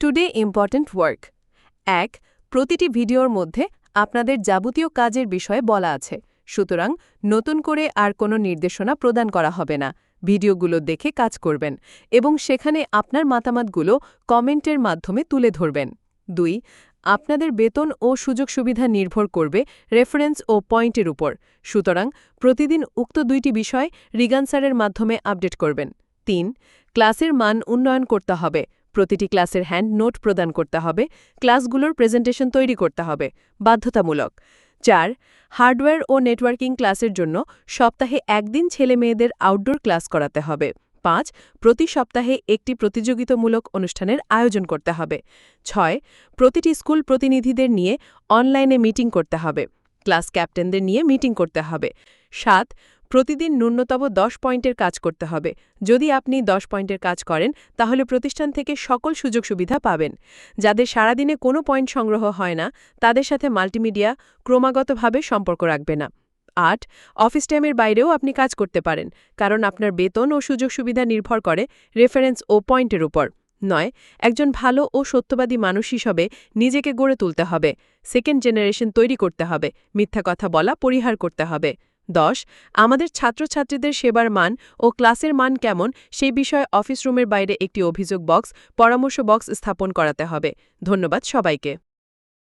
Today important work ১. প্রতিটি ভিডিওর মধ্যে আপনাদের যাবতীয় কাজের বিষয়ে বলা আছে, সুতরাং নতুন করে আর কোনো নির্দেশনা প্রদান করা হবে না। ভিডিওগুলো দেখে কাজ করবেন এবং সেখানে আপনার মতামতগুলো কমেন্টের মাধ্যমে তুলে ধরবেন। ২. আপনাদের বেতন ও সুযোগ সুবিধা নির্ভর করবে রেফারেন্স ও পয়েন্টের উপর, সুতরাং প্রতিদিন উক্ত দুইটি বিষয় রিগান স্যারের মাধ্যমে আপডেট করবেন। ৩. ক্লাসের মান উন্নয়ন করতে হবে, প্রতিটি ক্লাসের হ্যান্ড নোট প্রদান করতে হবে, ক্লাসগুলোর প্রেজেন্টেশন তৈরি করতে হবে, বাধ্যতামূলক। ৪. হার্ডওয়্যার ও নেটওয়ার্কিং ক্লাসের জন্য সপ্তাহে একদিন ছেলে মেয়েদের আউটডোর ক্লাস করাতে হবে। ৫. প্রতি সপ্তাহে একটি প্রতিযোগিতামূলক অনুষ্ঠানের আয়োজন করতে হবে। ৬. প্রতিটি স্কুল প্রতিনিধিদের নিয়ে অনলাইনে মিটিং করতে হবে, ক্লাস ক্যাপ্টেনদের নিয়ে মিটিং করতে হবে। ৭. প্রতিদিন ন্যূনতম ১০ পয়েন্টের কাজ করতে হবে। যদি আপনি ১০ পয়েন্টের কাজ করেন তাহলে প্রতিষ্ঠান থেকে সকল সুযোগ সুবিধা পাবেন। যাদের সারাদিনে কোনো পয়েন্ট সংগ্রহ হয় না তাদের সাথে মাল্টিমিডিয়া ক্রমাগতভাবে সম্পর্ক রাখবে না। ৮. অফিস টাইমের বাইরেও আপনি কাজ করতে পারেন, কারণ আপনার বেতন ও সুযোগ সুবিধা নির্ভর করে রেফারেন্স ও পয়েন্টের উপর। ৯. একজন ভালো ও সত্যবাদী মানুষ হিসেবে নিজেকে গড়ে তুলতে হবে, সেকেন্ড জেনারেশন তৈরি করতে হবে, মিথ্যা কথা বলা পরিহার করতে হবে। ১০. আমাদের ছাত্রছাত্রীদের সেবার মান ও ক্লাসের মান কেমন সেই বিষয়ে অফিস রুমের বাইরে একটি অভিযোগ বক্স, পরামর্শ বক্স স্থাপন করাতে হবে। ধন্যবাদ সবাইকে।